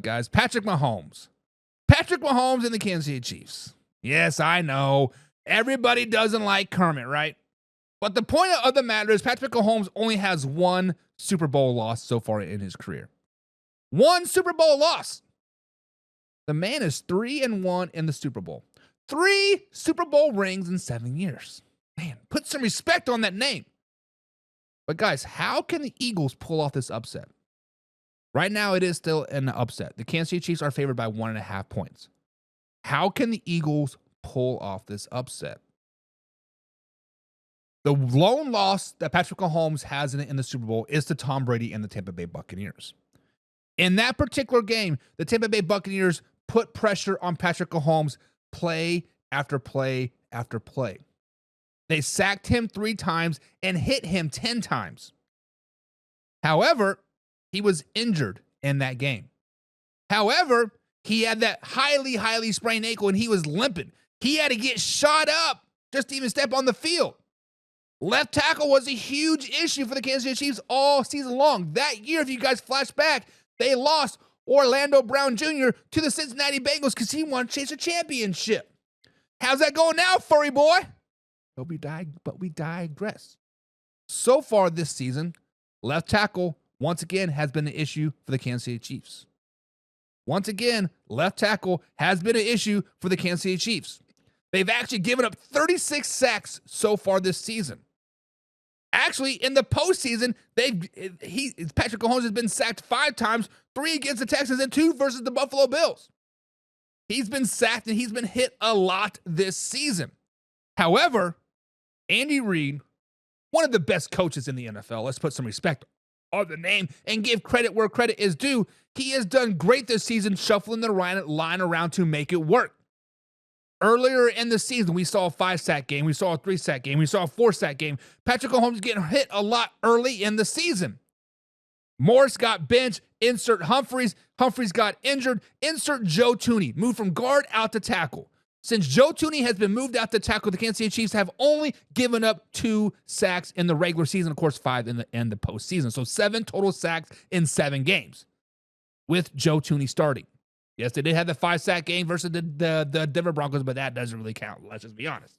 guys. Patrick Mahomes. Patrick Mahomes and the Kansas City Chiefs. Yes, I know. Everybody doesn't like Kermit, right? But the point of the matter is Patrick Mahomes only has one Super Bowl loss so far in his career. One Super Bowl loss. The man is 3-1 in the Super Bowl. 3 Super Bowl rings in 7 years. Man, put some respect on that name. But guys, how can the Eagles pull off this upset? Right now, it is still an upset. The Kansas City Chiefs are favored by 1.5 points. How can the Eagles pull off this upset? The lone loss that Patrick Mahomes has in the Super Bowl is to Tom Brady and the Tampa Bay Buccaneers. In that particular game, the Tampa Bay Buccaneers put pressure on Patrick Mahomes play after play after play. They sacked him 3 times and hit him 10 times. However, he was injured in that game. However, he had that highly sprained ankle and he was limping. He had to get shot up just to even step on the field. Left tackle was a huge issue for the Kansas City Chiefs all season long. That year, if you guys flash back, they lost Orlando Brown Jr. to the Cincinnati Bengals because he wanted to chase a championship. How's that going now, furry boy? But we digress. So far this season, left tackle once again has been an issue for the Kansas City Chiefs. Once again, left tackle has been an issue for the Kansas City Chiefs. They've actually given up 36 sacks so far this season. Actually, in the postseason, Patrick Mahomes has been sacked 5 times, 3 against the Texans and 2 versus the Buffalo Bills. He's been sacked and he's been hit a lot this season. However, Andy Reid, one of the best coaches in the NFL, let's put some respect on the name and give credit where credit is due. He has done great this season, shuffling the line around to make it work. Earlier in the season, we saw a 5-sack game. We saw a 3-sack game. We saw a 4-sack game. Patrick Mahomes getting hit a lot early in the season. Morris got benched. Insert Humphries. Humphries got injured. Insert Joe Thuney. Moved from guard out to tackle. Since Joe Thuney has been moved out to tackle, the Kansas City Chiefs have only given up 2 sacks in the regular season. Of course, 5 in the postseason. So 7 total sacks in 7 games with Joe Thuney starting. Yes, they did have the 5-sack game versus the Denver Broncos, but that doesn't really count. Let's just be honest.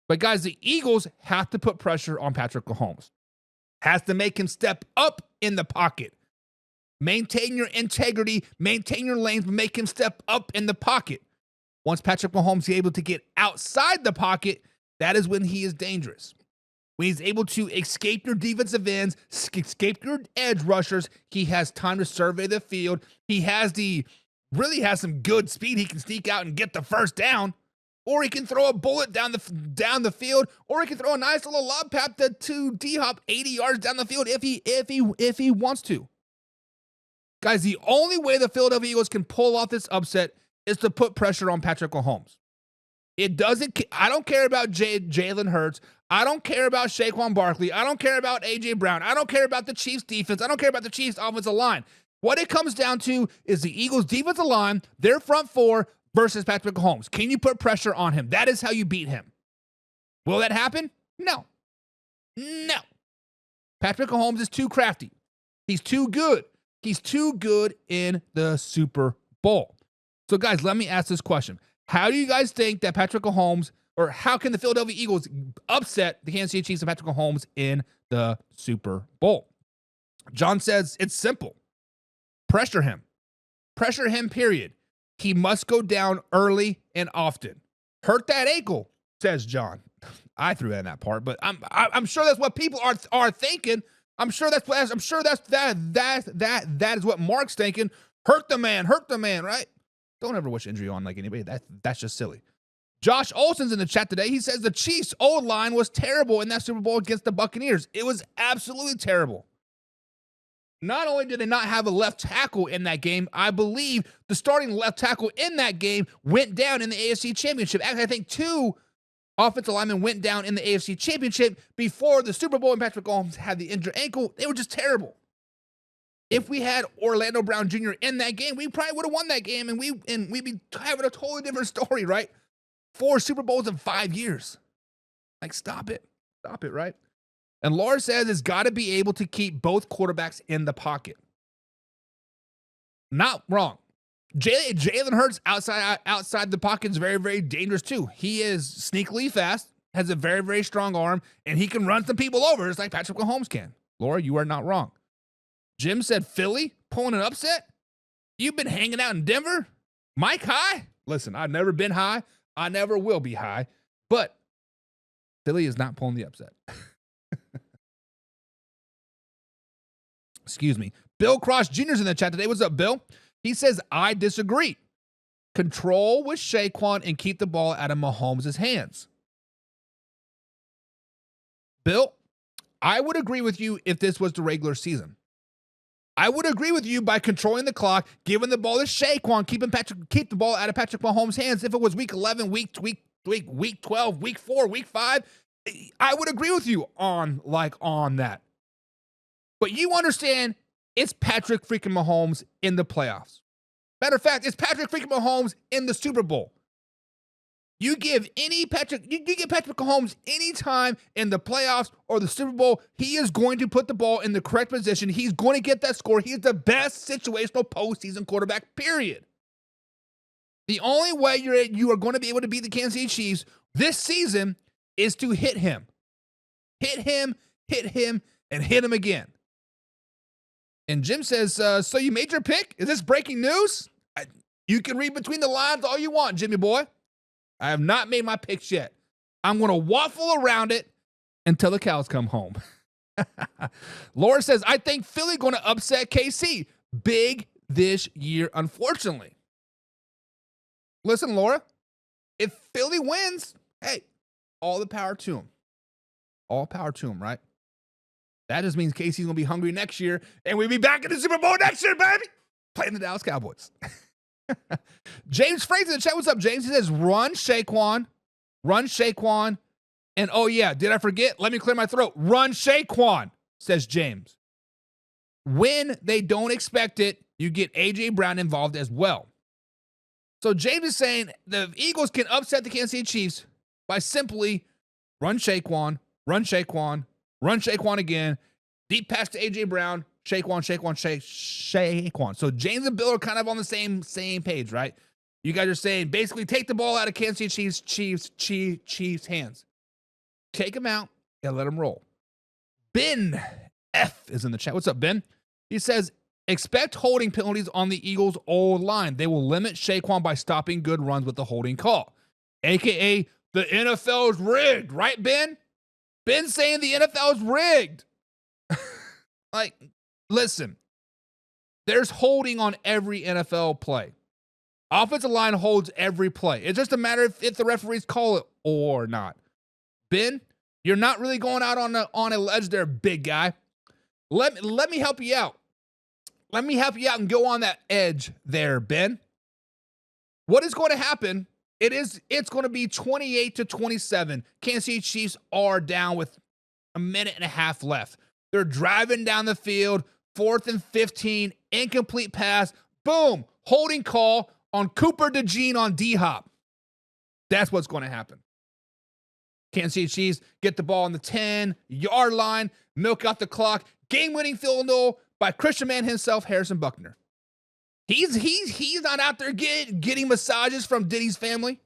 But guys, the Eagles have to put pressure on Patrick Mahomes. Has to make him step up in the pocket. Maintain your integrity, maintain your lanes, but make him step up in the pocket. Once Patrick Mahomes is able to get outside the pocket, that is when he is dangerous. When he's able to escape your defensive ends, escape your edge rushers, he has time to survey the field. He really has some good speed. He can sneak out and get the first down, or he can throw a bullet down the field, or he can throw a nice little lob pass to D-Hop 80 yards down the field if he wants to. Guys, the only way the Philadelphia Eagles can pull off this upset is to put pressure on Patrick Mahomes. I don't care about Jalen Hurts. I don't care about Saquon Barkley. I don't care about A.J. Brown. I don't care about the Chiefs defense. I don't care about the Chiefs offensive line. What it comes down to is the Eagles defensive line, their front 4 versus Patrick Mahomes. Can you put pressure on him? That is how you beat him. Will that happen? No. Patrick Mahomes is too crafty. He's too good. He's too good in the Super Bowl. So guys, let me ask this question. How do you guys think that Patrick Mahomes, or how can the Philadelphia Eagles upset the Kansas City Chiefs and Patrick Mahomes in the Super Bowl? John says it's simple. Pressure him. Pressure him, period. He must go down early and often. Hurt that ankle, says John. I threw in that part, but I'm sure that's what people are thinking. I'm sure that is what Mark's thinking. Hurt the man, right? Don't ever wish injury on like anybody. That's just silly. Josh Olson's in the chat today. He says the Chiefs' O-line was terrible in that Super Bowl against the Buccaneers. It was absolutely terrible. Not only did they not have a left tackle in that game, I believe the starting left tackle in that game went down in the AFC Championship. Actually, I think 2 offensive linemen went down in the AFC Championship before the Super Bowl, and Patrick Mahomes had the injured ankle. They were just terrible. If we had Orlando Brown Jr. in that game, we probably would have won that game, and we'd be having a totally different story, right? 4 Super Bowls in 5 years. Like, stop it, right? And Laura says it's got to be able to keep both quarterbacks in the pocket. Not wrong. Jalen Hurts outside the pocket is very, very dangerous too. He is sneakily fast, has a very, very strong arm, and he can run some people over just like Patrick Mahomes can. Laura, you are not wrong. Jim said Philly pulling an upset? You've been hanging out in Denver? Mike high? Listen, I've never been high. I never will be high. But Philly is not pulling the upset. Excuse me. Bill Cross Jr.'s in the chat today. What's up, Bill? He says, I disagree. Control with Saquon and keep the ball out of Mahomes' hands. Bill, I would agree with you if this was the regular season. I would agree with you by controlling the clock, giving the ball to Saquon, keep the ball out of Patrick Mahomes' hands. If it was week 11, week 12, week 4, week 5, I would agree with you on that. But you understand it's Patrick freaking Mahomes in the playoffs. Matter of fact, it's Patrick freaking Mahomes in the Super Bowl. You give Patrick Mahomes any time in the playoffs or the Super Bowl, he is going to put the ball in the correct position. He's going to get that score. He's the best situational postseason quarterback, period. The only way you are going to be able to beat the Kansas City Chiefs this season is to hit him. Hit him, and hit him again. And Jim says, so you made your pick? Is this breaking news? You can read between the lines all you want, Jimmy boy. I have not made my picks yet. I'm going to waffle around it until the cows come home. Laura says, I think Philly going to upset KC. Big this year, unfortunately. Listen, Laura, if Philly wins, hey, all the power to him. All power to him, right? That just means KC's going to be hungry next year, and we'll be back in the Super Bowl next year, baby, playing the Dallas Cowboys. James Fraser in the chat. What's up, James? He says, run Saquon. And oh, yeah, did I forget? Let me clear my throat. Run Saquon, says James. When they don't expect it, you get A.J. Brown involved as well. So James is saying the Eagles can upset the Kansas City Chiefs by simply run Saquon again, deep pass to A.J. Brown, Saquon. So James and Bill are kind of on the same page, right? You guys are saying basically take the ball out of Kansas City Chiefs hands. Take them out and let them roll. Ben F is in the chat. What's up, Ben? He says, expect holding penalties on the Eagles' old line. They will limit Saquon by stopping good runs with the holding call. AKA the NFL is rigged, right, Ben? Ben's saying the NFL is rigged. Listen, there's holding on every NFL play. Offensive line holds every play. It's just a matter if the referees call it or not. Ben, you're not really going out on a ledge there, big guy. Let me help you out. Let me help you out and go on that edge there, Ben. What is going to happen? It's going to be 28-27. Kansas City Chiefs are down with a minute and a half left. They're driving down the field, 4th and 15, incomplete pass. Boom, holding call on Cooper DeJean on D-Hop. That's what's going to happen. Kansas City Chiefs get the ball on the 10-yard line, milk out the clock. Game-winning field goal by Christian Man himself, Harrison Buckner. He's not out there getting massages from Diddy's family.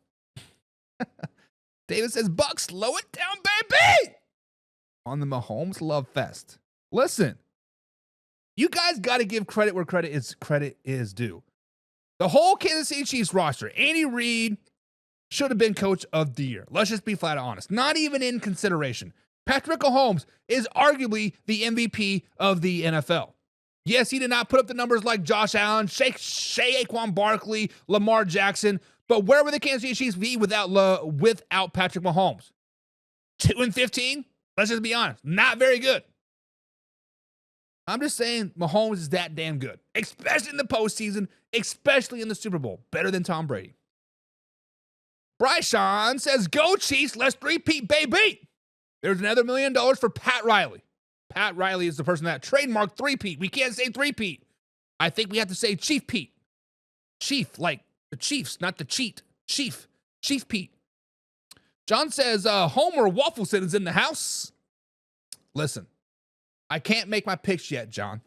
David says, Buck, slow it down, baby. On the Mahomes Love Fest. Listen, you guys got to give credit where credit is due. The whole Kansas City Chiefs roster, Andy Reid should have been coach of the year. Let's just be flat out honest. Not even in consideration. Patrick Mahomes is arguably the MVP of the NFL. Yes, he did not put up the numbers like Josh Allen, Saquon Barkley, Lamar Jackson, but where would the Kansas City Chiefs be without Patrick Mahomes? 2-15? Let's just be honest. Not very good. I'm just saying Mahomes is that damn good, especially in the postseason, especially in the Super Bowl. Better than Tom Brady. Bryson says, go Chiefs, let's three-peat, baby. There's another $1 million for Pat Riley. Pat Riley is the person that trademarked three-peat. We can't say three-peat. I think we have to say Chief Pete. Chief, like the Chiefs, not the cheat. Chief Pete. John says, Homer Waffleson is in the house. Listen, I can't make my picks yet, John.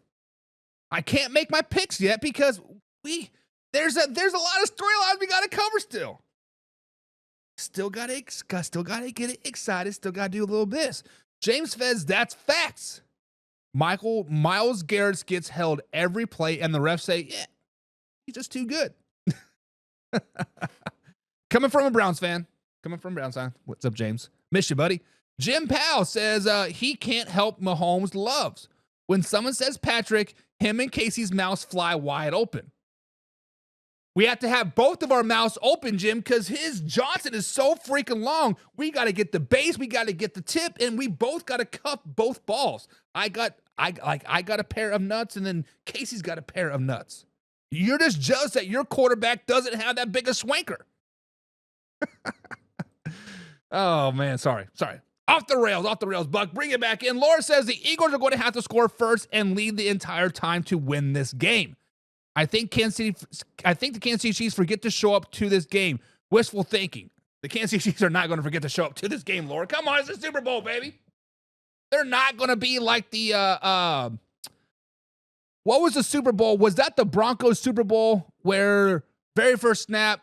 I can't make my picks yet because There's a lot of storylines we got to cover still. Still got to get excited. Still got to do a little this. James Fez, that's facts. Myles Garrett gets held every play, and the refs say, yeah, he's just too good. Coming from a Browns fan. What's up, James? Miss you, buddy. Jim Powell says he can't help Mahomes loves. When someone says Patrick, him and Casey's mouths fly wide open. We have to have both of our mouths open, Jim, because his Johnson is so freaking long. We got to get the base, we got to get the tip, and we both got to cuff both balls. I got a pair of nuts, and then Casey's got a pair of nuts. You're just jealous that your quarterback doesn't have that big a swanker. Oh, man, sorry. Off the rails, Buck. Bring it back in. Laura says the Eagles are going to have to score first and lead the entire time to win this game. I think the Kansas City Chiefs forget to show up to this game. Wishful thinking. The Kansas City Chiefs are not going to forget to show up to this game, Laura. Come on, it's the Super Bowl, baby. They're not going to be like the, what was the Super Bowl? Was that the Broncos Super Bowl where very first snap,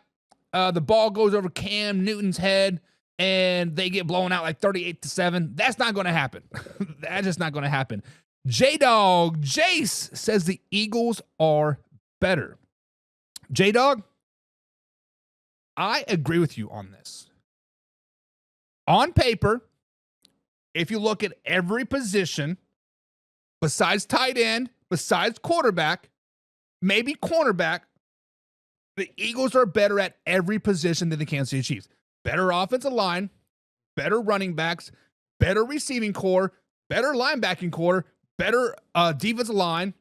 the ball goes over Cam Newton's head and they get blown out like 38-7? That's not going to happen. That's just not going to happen. J-Dog Jace says the Eagles are better. J-Dog, I agree with you on this. On paper, if you look at every position, besides tight end, besides quarterback, maybe cornerback, the Eagles are better at every position than the Kansas City Chiefs. Better offensive line, better running backs, better receiving core, better linebacking core, better defensive line.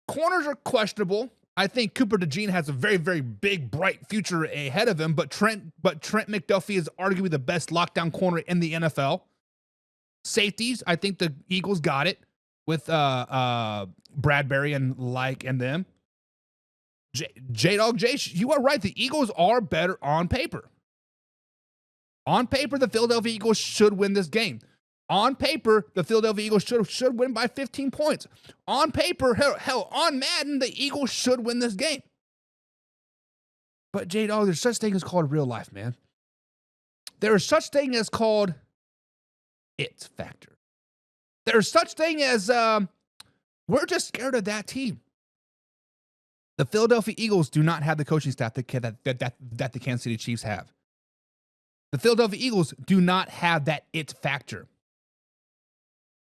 Corners are questionable. I think Cooper DeJean has a very, very big, bright future ahead of him, but Trent McDuffie is arguably the best lockdown corner in the NFL. Safeties, I think the Eagles got it with Bradbury and them. J-Dog Jace, you are right. The Eagles are better on paper. On paper, the Philadelphia Eagles should win this game. On paper, the Philadelphia Eagles should win by 15 points. On paper, hell, on Madden, the Eagles should win this game. But J-Dog, there's such thing as called real life, man. There is such thing as called it factor. There's such thing as we're just scared of that team. The Philadelphia Eagles do not have the coaching staff that the Kansas City Chiefs have. The Philadelphia Eagles do not have that it factor.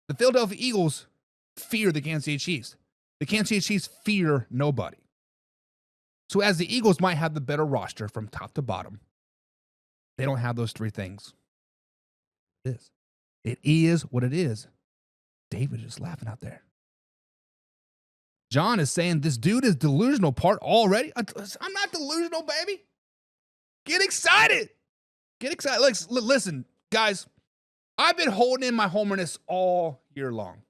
The Philadelphia Eagles fear the Kansas City Chiefs. The Kansas City Chiefs fear nobody. So as the Eagles might have the better roster from top to bottom, they don't have those three things. It is what it is. David is laughing out there. John is saying this dude is delusional part already. I'm not delusional, baby. Get excited. Get excited. Listen, guys, I've been holding in my homerness all year long.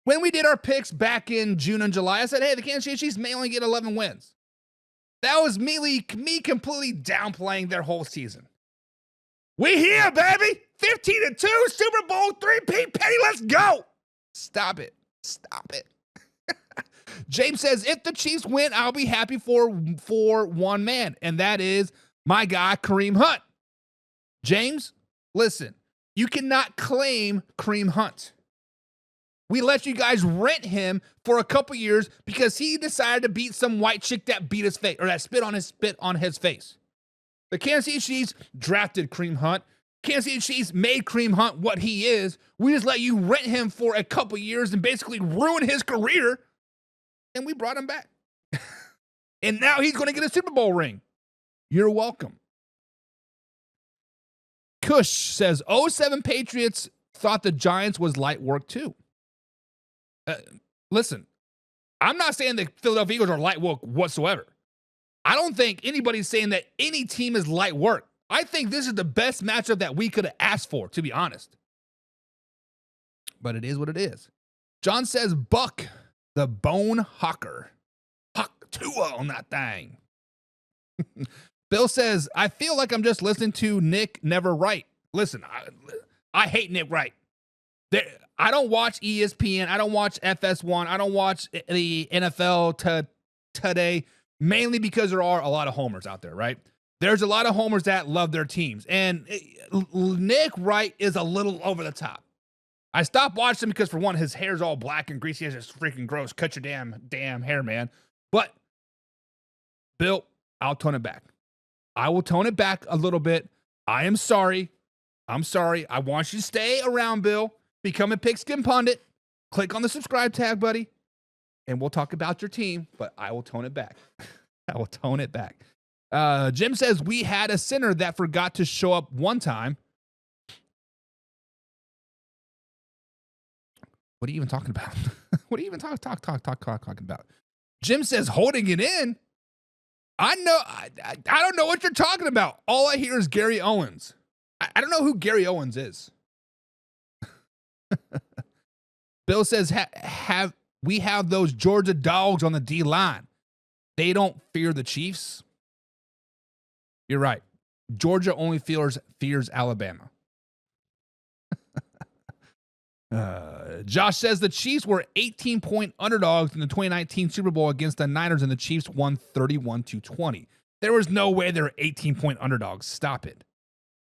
When we did our picks back in June and July, I said, hey, the Kansas City Chiefs may only get 11 wins. That was me completely downplaying their whole season. We here, baby. 15-2, Super Bowl 3-peat, Petty, let's go. Stop it. James says, if the Chiefs win, I'll be happy for one man, and that is my guy, Kareem Hunt. James, listen, you cannot claim Kareem Hunt. We let you guys rent him for a couple years because he decided to beat some white chick that beat his face, or that spit on his face. The Kansas City Chiefs drafted Kareem Hunt. Kansas City Chiefs made Kareem Hunt what he is. We just let you rent him for a couple years and basically ruin his career, and we brought him back. And now he's going to get a Super Bowl ring. You're welcome. Kush says, 07 Patriots thought the Giants was light work too. Listen, I'm not saying the Philadelphia Eagles are light work whatsoever. I don't think anybody's saying that any team is light work. I think this is the best matchup that we could have asked for, to be honest. But it is what it is. John says, Buck, the bone hawker. Hawk Tua on that thing. Bill says, I feel like I'm just listening to Nick Never Wright. Listen, I hate Nick Wright. I don't watch ESPN. I don't watch FS1. I don't watch the NFL today, mainly because there are a lot of homers out there, right? There's a lot of homers that love their teams. And Nick Wright is a little over the top. I stopped watching him because, for one, his hair's all black and greasy. It's just freaking gross. Cut your damn hair, man. But, Bill, I'll tone it back. I will tone it back a little bit. I am sorry. I'm sorry. I want you to stay around, Bill. Become a Pigskin Pundit. Click on the subscribe tag, buddy. And we'll talk about your team, but I will tone it back. I will tone it back. Jim says, we had a center that forgot to show up one time. What are you even talking about? What are you even talking about? Jim says, holding it in. I don't know what you're talking about. All I hear is Gary Owens. I don't know who Gary Owens is. Bill says, we have those Georgia dogs on the D line. They don't fear the Chiefs. You're right. Georgia only fears Alabama. Josh says the Chiefs were 18-point underdogs in the 2019 Super Bowl against the Niners, and the Chiefs won 31-20. There was no way they were 18-point underdogs. Stop it.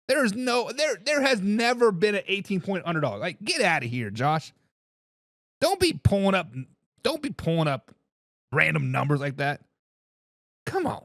There has never been an 18-point underdog. Like, get out of here, Josh. Don't be pulling up random numbers like that. Come on.